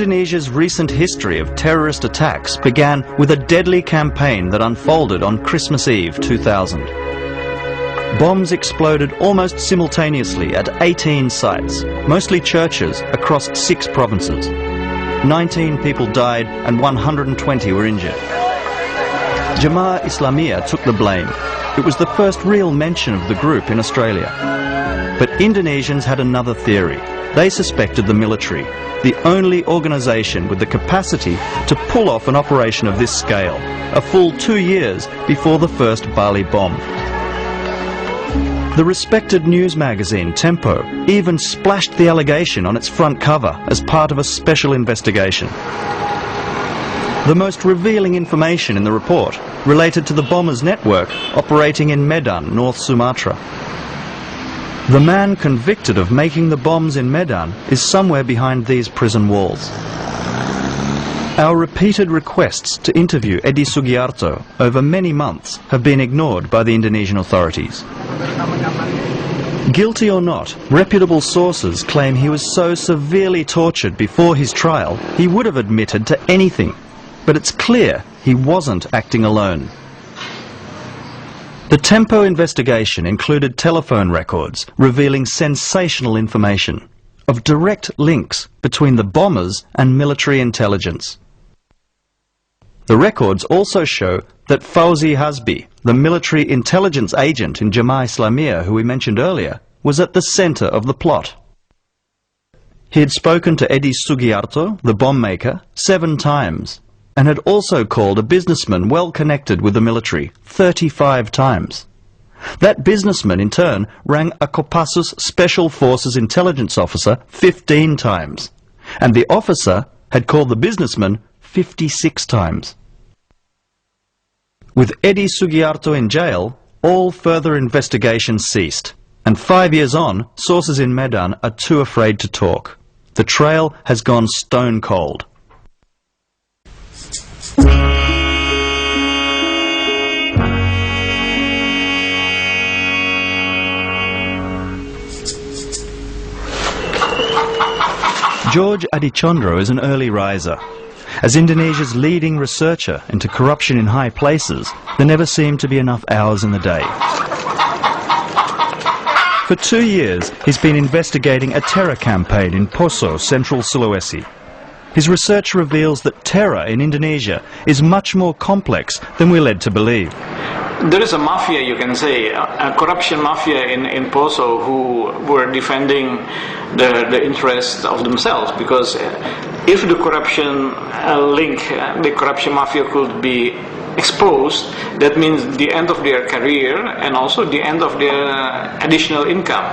Indonesia's recent history of terrorist attacks began with a deadly campaign that unfolded on Christmas Eve 2000. Bombs exploded almost simultaneously at 18 sites, mostly churches, across 6 provinces. 19 people died and 120 were injured. Jemaah Islamiyah took the blame. It was the first real mention of the group in Australia. But Indonesians had another theory. They suspected the military, the only organisation with the capacity to pull off an operation of this scale, a full 2 years before the first Bali bomb. The respected news magazine Tempo even splashed the allegation on its front cover as part of a special investigation. The most revealing information in the report related to the bombers' network operating in Medan, North Sumatra. The man convicted of making the bombs in Medan is somewhere behind these prison walls. Our repeated requests to interview Edi Sugiarto over many months have been ignored by the Indonesian authorities. Guilty or not, reputable sources claim he was so severely tortured before his trial he would have admitted to anything. But it's clear he wasn't acting alone. The Tempo investigation included telephone records revealing sensational information of direct links between the bombers and military intelligence. The records also show that Fauzi Hasbi, the military intelligence agent in Jemaah Islamiyah who we mentioned earlier, was at the centre of the plot. He had spoken to Edi Sugiarto, the bomb maker, 7 times, and had also called a businessman well connected with the military 35 times. That businessman in turn rang a Kopassus Special Forces intelligence officer 15 times, and the officer had called the businessman 56 times. With Edi Sugiarto in jail, all further investigation ceased, and 5 years on, sources in Medan are too afraid to talk. The trail has gone stone cold. George Adichandro is an early riser. As Indonesia's leading researcher into corruption in high places, there never seem to be enough hours in the day. For 2 years, he's been investigating a terror campaign in Poso, central Sulawesi. His research reveals that terror in Indonesia is much more complex than we're led to believe. There is a mafia, you can say, a corruption mafia in Poso who were defending the interests of themselves, because if the corruption the corruption mafia could be exposed, that means the end of their career and also the end of their additional income.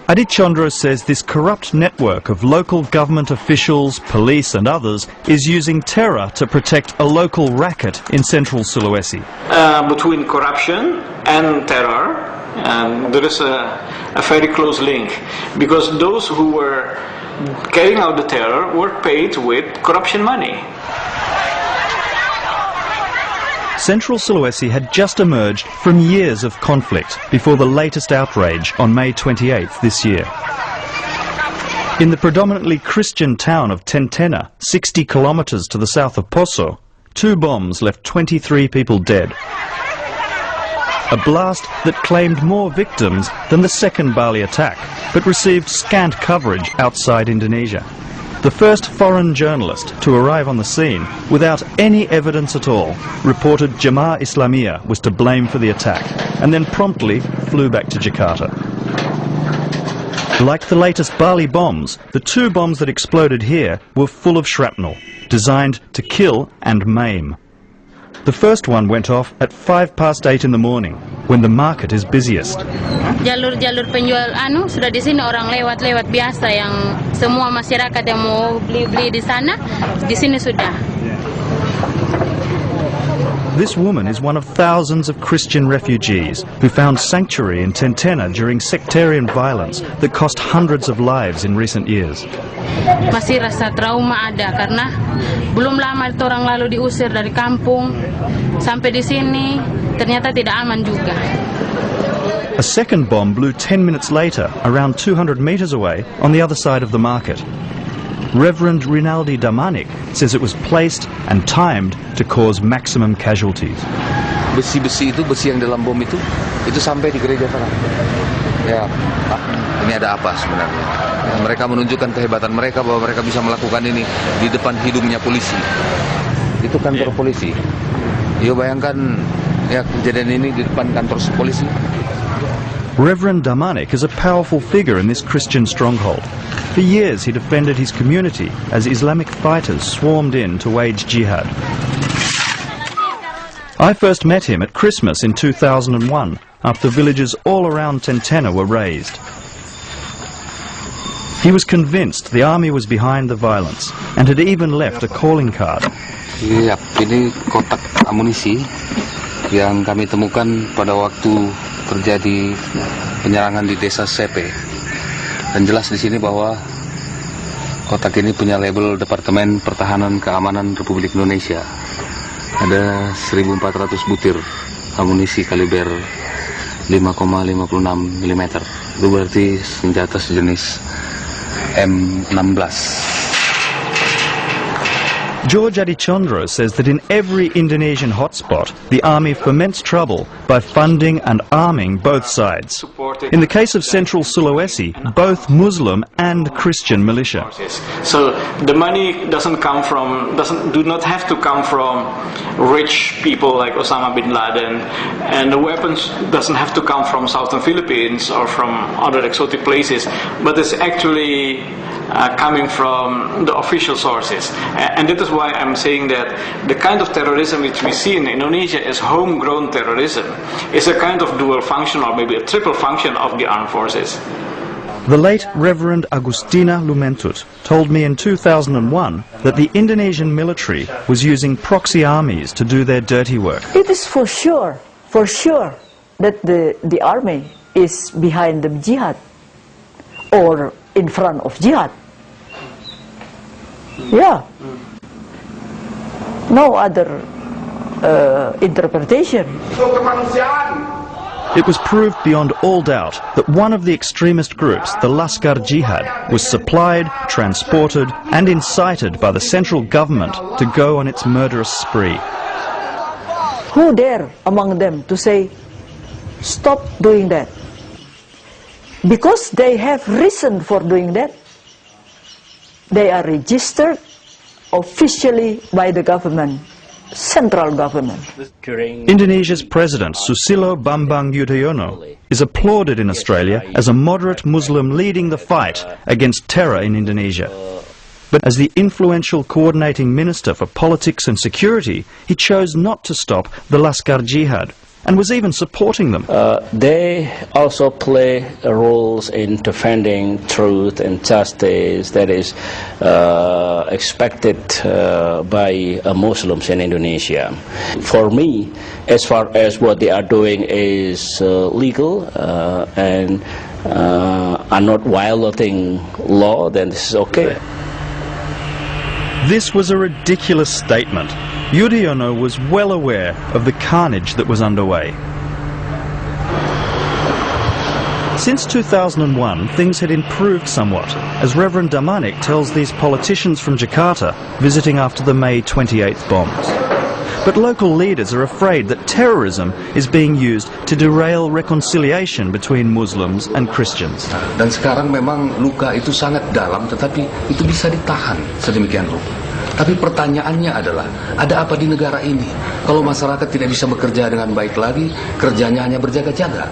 Adichandro says this corrupt network of local government officials, police and others is using terror to protect a local racket in central Sulawesi. Between corruption and terror, there is a very close link, because those who were carrying out the terror were paid with corruption money. Central Sulawesi had just emerged from years of conflict before the latest outrage on May 28th this year. In the predominantly Christian town of Tentena, 60 kilometres to the south of Poso, 2 bombs left 23 people dead. A blast that claimed more victims than the second Bali attack, but received scant coverage outside Indonesia. The first foreign journalist to arrive on the scene without any evidence at all reported Jemaah Islamiyah was to blame for the attack and then promptly flew back to Jakarta. Like the latest Bali bombs, the 2 bombs that exploded here were full of shrapnel, designed to kill and maim. The first one went off at 8:05 in the morning, when the market is busiest. Jalur-jalur penjual sudah di sini, orang lewat-lewat biasa yang semua masyarakat yang mau beli-beli di sana, di sini sudah. This woman is one of thousands of Christian refugees who found sanctuary in Tentena during sectarian violence that cost hundreds of lives in recent years. Masih rasa trauma ada, karena belum lama itu orang lalu diusir dari kampung sampai di sini, ternyata tidak aman juga. A second bomb blew 10 minutes later, around 200 meters away, on the other side of the market. Reverend Rinaldi Damanik says it was placed and timed to cause maximum casualties. Besi-besi itu, besi yang dalam bom itu sampai di gereja sana. Ya, ini ada apa sebenarnya? Ya, mereka menunjukkan kehebatan mereka bahwa mereka bisa melakukan ini di depan hidungnya polisi. Itu kantor polisi. Yo bayangkan ya kejadian ini di depan kantor polisi. Reverend Damanik is a powerful figure in this Christian stronghold. For years he defended his community as Islamic fighters swarmed in to wage jihad. I first met him at Christmas in 2001 after villages all around Tentena were razed. He was convinced the army was behind the violence and had even left a calling card. Iya, ini kotak amunisi yang kami temukan pada waktu terjadi penyerangan di desa Sepe. Dan jelas di sini bahwa kotak ini punya label Departemen Pertahanan Keamanan Republik Indonesia. Ada 1.400 butir amunisi kaliber 5,56 mm. Itu berarti senjata sejenis M16. George Adichandra says that in every Indonesian hotspot, the army foments trouble by funding and arming both sides. In the case of Central Sulawesi, both Muslim and Christian militia. So the money do not have to come from rich people like Osama bin Laden, and the weapons doesn't have to come from southern Philippines or from other exotic places, but it's actually coming from the official sources. And that is why I'm saying that the kind of terrorism which we see in Indonesia is homegrown terrorism. It's a kind of dual function or maybe a triple function of the armed forces. The late Reverend Agustina Lumentut told me in 2001 that the Indonesian military was using proxy armies to do their dirty work. It is for sure that the army is behind the jihad or in front of jihad. Yeah. No other interpretation. It was proved beyond all doubt that one of the extremist groups, the Laskar Jihad, was supplied, transported and incited by the central government to go on its murderous spree. Who dare among them to say, stop doing that? Because they have reason for doing that. They are registered officially by the government, central government. Indonesia's President Susilo Bambang Yudhoyono is applauded in Australia as a moderate Muslim leading the fight against terror in Indonesia. But as the influential coordinating minister for politics and security, he chose not to stop the Laskar Jihad and was even supporting them. They also play roles in defending truth and justice that is expected by Muslims in Indonesia. For me, as far as what they are doing is legal and are not violating law, then this is okay. This was a ridiculous statement. Yudhoyono was well aware of the carnage that was underway. Since 2001, things had improved somewhat, as Reverend Damanik tells these politicians from Jakarta visiting after the May 28th bombs. But local leaders are afraid that terrorism is being used to derail reconciliation between Muslims and Christians. Dan sekarang memang luka itu sangat dalam, tetapi itu bisa ditahan sedemikian rupa. Tapi pertanyaannya adalah, ada apa di negara ini? Kalau masyarakat tidak bisa bekerja dengan baik lagi, kerjanya hanya berjaga-jaga.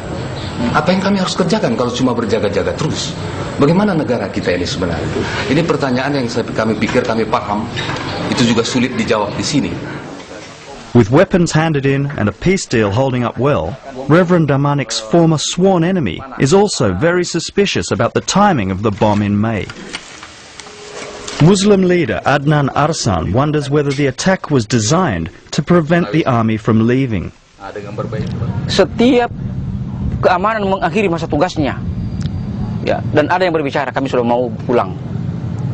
Apa yang kami harus kerjakan kalau cuma berjaga-jaga terus? Bagaimana negara kita ini sebenarnya? Ini pertanyaan yang kami pikir, kami paham, itu juga sulit dijawab di sini. With weapons handed in and a peace deal holding up well, Reverend Damanik's former sworn enemy is also very suspicious about the timing of the bomb in May. Muslim leader Adnan Arsan wonders whether the attack was designed to prevent the army from leaving. Setiap keamanan mengakhiri masa tugasnya, ya, dan ada yang berbicara kami sudah mau pulang.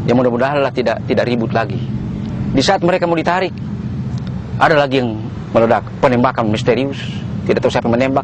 Ya mudah-mudahanlah tidak ribut lagi. Di saat mereka mau ditarik, ada lagi yang meledak, penembakan misterius, tidak tahu siapa menembak.